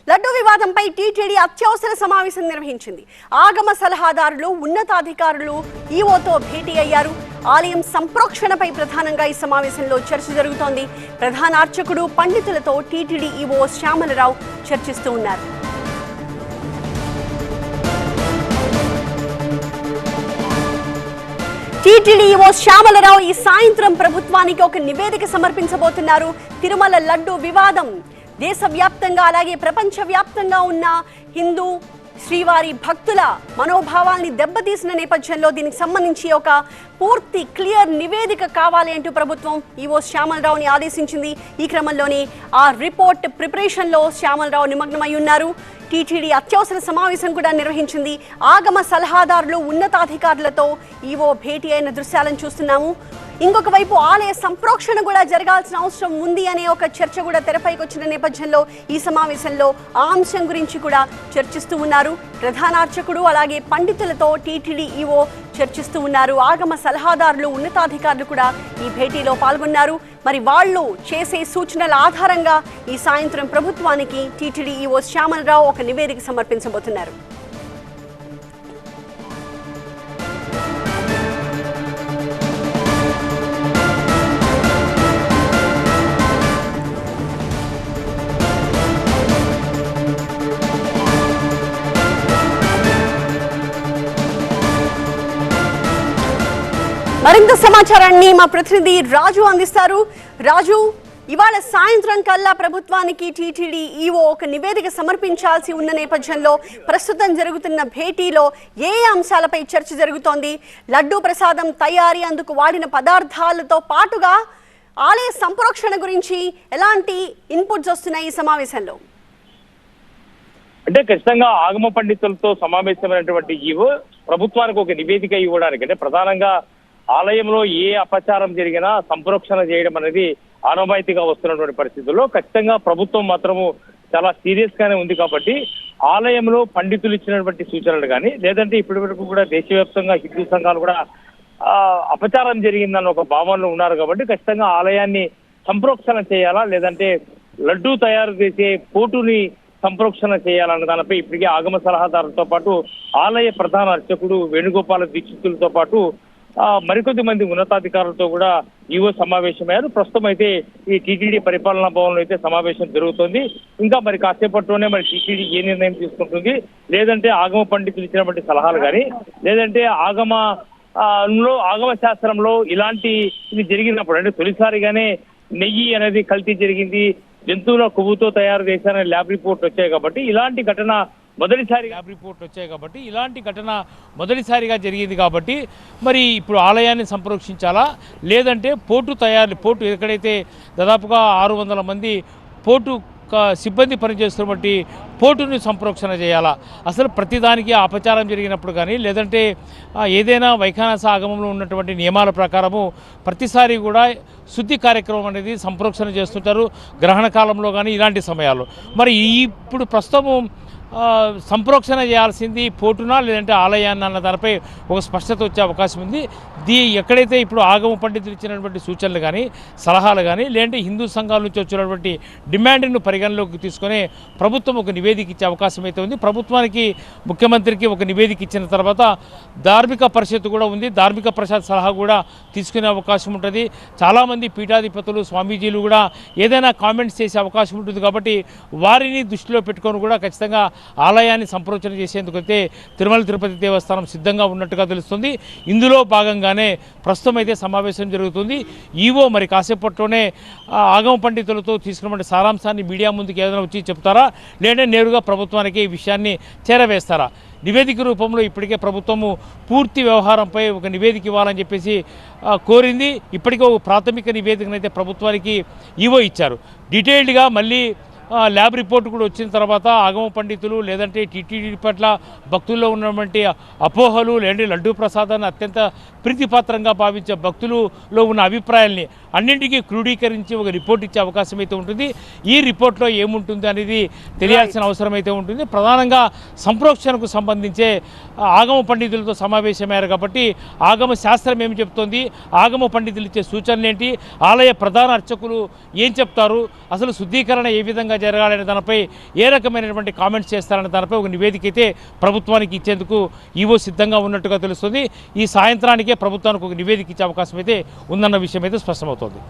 లడ్డూ వివాదంపై టీటీడీ అత్యవసర సమావేశం నిర్వహించింది. ఆగమ సలహాదారులు, ఉన్నతాధికారులు ఈవోతో భేటీ అయ్యారు. ఆలయం సంప్రోక్షణపై ప్రధానంగా ఈ సమావేశంలో చర్చ జరుగుతోంది. ప్రధాన అర్చకుడు, పండితులతో టీటీడీ ఈవో శ్యామలరావు చర్చిస్తూ ఉన్నారు. టీటీడీ ఈవో శ్యామలరావు ఈ సాయంత్రం ప్రభుత్వానికి ఒక నివేదిక సమర్పించబోతున్నారు. తిరుమల లడ్డూ వివాదం దేశవ్యాప్తంగా అలాగే ప్రపంచవ్యాప్తంగా ఉన్న హిందూ శ్రీవారి భక్తుల మనోభావాల్ని దెబ్బతీసిన నేపథ్యంలో దీనికి సంబంధించి ఒక పూర్తి క్లియర్ నివేదిక కావాలి అంటూ ప్రభుత్వం ఈవో శ్యామలరావుని ఆదేశించింది. ఈ క్రమంలోనే ఆ రిపోర్ట్ ప్రిపరేషన్లో శ్యామలరావు నిమగ్నమై ఉన్నారు. టీటీడీ అత్యవసర సమావేశం కూడా నిర్వహించింది. ఆగమ సలహాదారులు, ఉన్నతాధికారులతో ఈవో భేటీ అయిన దృశ్యాలను చూస్తున్నాము. ఇంకొక వైపు ఆలయ సంప్రోక్షణ కూడా జరగాల్సిన అవసరం ఉంది అనే ఒక చర్చ కూడా తెరపైకి వచ్చిన నేపథ్యంలో ఈ సమావేశంలో ఆ అంశం గురించి కూడా చర్చిస్తూ ఉన్నారు. ప్రధాన అర్చకుడు అలాగే పండితులతో టీటీడీ ఈవో చర్చిస్తూ ఉన్నారు. ఆగమ సలహాదారులు, ఉన్నతాధికారులు కూడా ఈ భేటీలో పాల్గొన్నారు. మరి వాళ్ళు చేసే సూచనల ఆధారంగా ఈ సాయంత్రం ప్రభుత్వానికి టీటీడీ ఈవో శ్యామలరావు ఒక నివేదిక సమర్పించబోతున్నారు. మరింత సమాచారాన్ని మా ప్రతినిధి రాజు అందిస్తారు. రాజు, ఇవాళ సాయంత్రం కల్లా ప్రభుత్వానికి టీటీడీ ఈవో ఒక నివేదిక సమర్పించాల్సి ఉన్న నేపథ్యంలో ప్రస్తుతం జరుగుతున్న భేటీలో ఏ అంశాలపై చర్చ జరుగుతోంది? లడ్డూ ప్రసాదం తయారీ, అందుకు వాడిన పదార్థాలతో పాటుగా ఆలయ సంప్రోక్షణ గురించి ఎలాంటి ఇన్పుట్స్ వస్తున్నాయి ఈ సమావేశంలో? అంటే ఖచ్చితంగా ఆగమ పండితులతో సమావేశమైనటువంటి ఈవో ప్రభుత్వానికి ఒక నివేదిక ఇవ్వడానికి, అంటే ప్రధానంగా ఆలయంలో ఏ అపచారం జరిగినా సంప్రోక్షణ చేయడం అనేది ఆనవాయితీగా వస్తున్నటువంటి పరిస్థితుల్లో ఖచ్చితంగా ప్రభుత్వం మాత్రము చాలా సీరియస్ గానే ఉంది. కాబట్టి ఆలయంలో పండితులు ఇచ్చినటువంటి సూచనలు కానీ, లేదంటే ఇప్పటి వరకు కూడా దేశవ్యాప్తంగా హిందూ సంఘాలు కూడా అపచారం జరిగిందన్న ఒక భావనలో ఉన్నారు. కాబట్టి ఖచ్చితంగా ఆలయాన్ని సంప్రోక్షణ చేయాలా, లేదంటే లడ్డూ తయారు చేసే పోటుని సంప్రోక్షణ చేయాలన్న దానిపై ఇప్పటికే ఆగమ సలహాదారులతో పాటు ఆలయ ప్రధాన అర్చకుడు వేణుగోపాల దీక్షితులతో పాటు మరికొద్ది మంది ఉన్నతాధికారులతో కూడా ఈవో సమావేశమయ్యారు. ప్రస్తుతం అయితే ఈ టీటీడీ పరిపాలనా భవన్లో అయితే సమావేశం జరుగుతుంది. ఇంకా మరి కాసేపట్లోనే మరి టీటీడీ ఏ నిర్ణయం తీసుకుంటుంది, లేదంటే ఆగమ పండితులు ఇచ్చినటువంటి సలహాలు కానీ, లేదంటే ఆగమ శాస్త్రంలో ఇలాంటి ఇది జరిగినప్పుడు, అంటే తొలిసారిగానే నెయ్యి అనేది కల్తీ జరిగింది, జంతువుల కొవ్వుతో తయారు చేశారని ల్యాబ్ రిపోర్ట్ వచ్చాయి. కాబట్టి ఇలాంటి ఘటన మొదటిసారిగా జరిగింది. కాబట్టి మరి ఇప్పుడు ఆలయాన్ని సంరక్షించాలా, లేదంటే పోటు ఎక్కడైతే దాదాపుగా 600 మంది పోటు సిబ్బంది పనిచేస్తున్నటువంటి పోటుని సంప్రోక్షణ చేయాలా? అసలు ప్రతిదానికి అపచారం జరిగినప్పుడు కానీ, లేదంటే ఏదైనా వైఖానస ఆగమంలో ఉన్నటువంటి నియమాల ప్రకారము ప్రతిసారి కూడా శుద్ధి కార్యక్రమం అనేది సంప్రోక్షణ చేస్తుంటారు, గ్రహణ కాలంలో కానీ ఇలాంటి సమయాల్లో. మరి ఇప్పుడు ప్రస్తుతం సంప్రోక్షణ చేయాల్సింది పోటునా లేదంటే ఆలయాన్ని అన్న దానిపై ఒక స్పష్టత వచ్చే అవకాశం ఉంది. ఎక్కడైతే ఇప్పుడు ఆగమ పండితులు ఇచ్చినటువంటి సూచనలు కానీ, సలహాలు కానీ, లేదంటే హిందూ సంఘాల నుంచి వచ్చినటువంటి డిమాండ్ను పరిగణలోకి తీసుకొని ప్రభుత్వం ఒక నివేదిక ఇచ్చే అవకాశం అయితే ఉంది. ప్రభుత్వానికి, ముఖ్యమంత్రికి ఒక నివేదిక ఇచ్చిన తర్వాత ధార్మిక పరిషత్ కూడా ఉంది. ధార్మిక పరిషత్ సలహా కూడా తీసుకునే అవకాశం ఉంటుంది. చాలామంది పీఠాధిపతులు, స్వామీజీలు కూడా ఏదైనా కామెంట్స్ చేసే అవకాశం ఉంటుంది. కాబట్టి వారిని దృష్టిలో పెట్టుకొని కూడా ఖచ్చితంగా ఆలయాన్ని సంప్రోక్షణ చేసేందుకైతే తిరుమల తిరుపతి దేవస్థానం సిద్ధంగా ఉన్నట్టుగా తెలుస్తుంది. ఇందులో భాగంగానే ప్రస్తుతం అయితే సమావేశం జరుగుతుంది. ఈవో మరి కాసేపట్లోనే ఆగమ పండితులతో తీసుకున్నటువంటి సారాంశాన్ని మీడియా ముందుకు ఏదైనా వచ్చి చెప్తారా, లేదంటే నేరుగా ప్రభుత్వానికి ఈ విషయాన్ని చేరవేస్తారా? నివేదిక రూపంలో ఇప్పటికే ప్రభుత్వము పూర్తి వ్యవహారంపై ఒక నివేదిక ఇవ్వాలని చెప్పేసి కోరింది. ఇప్పటికే ఒక ప్రాథమిక నివేదికనైతే ప్రభుత్వానికి ఈవో ఇచ్చారు. డీటెయిల్డ్గా మళ్ళీ ల్యాబ్ రిపోర్ట్ కూడా వచ్చిన తర్వాత ఆగమ పండితులు, లేదంటే టీటీడీ పట్ల భక్తుల్లో ఉన్నటువంటి అపోహలు, లేదంటే లడ్డూ ప్రసాదాన్ని అత్యంత ప్రీతిపాత్రంగా భావించే భక్తులలో ఉన్న అభిప్రాయాల్ని అన్నింటికీ క్రోడీకరించి ఒక రిపోర్ట్ ఇచ్చే అవకాశం అయితే ఉంటుంది. ఈ రిపోర్ట్లో ఏముంటుంది అనేది తెలియాల్సిన అవసరం అయితే ఉంటుంది. ప్రధానంగా సంప్రోక్షణకు సంబంధించే ఆగమ పండితులతో సమావేశమయ్యారు. కాబట్టి ఆగమ శాస్త్రం ఏమి చెప్తోంది, ఆగమ పండితులు ఇచ్చే సూచనలు ఏంటి, ఆలయ ప్రధాన అర్చకులు ఏం చెప్తారు, అసలు శుద్ధీకరణ ఏ విధంగా జరగాలనే దానిపై ఏ రకమైనటువంటి కామెంట్స్ చేస్తారనే దానిపై ఒక నివేదిక అయితే ప్రభుత్వానికి ఇచ్చేందుకు ఈవో సిద్ధంగా ఉన్నట్టుగా తెలుస్తుంది. ఈ సాయంత్రానికే ప్రభుత్వానికి ఒక నివేదిక ఇచ్చే అవకాశం అయితే ఉందన్న విషయం అయితే స్పష్టమవుతోంది.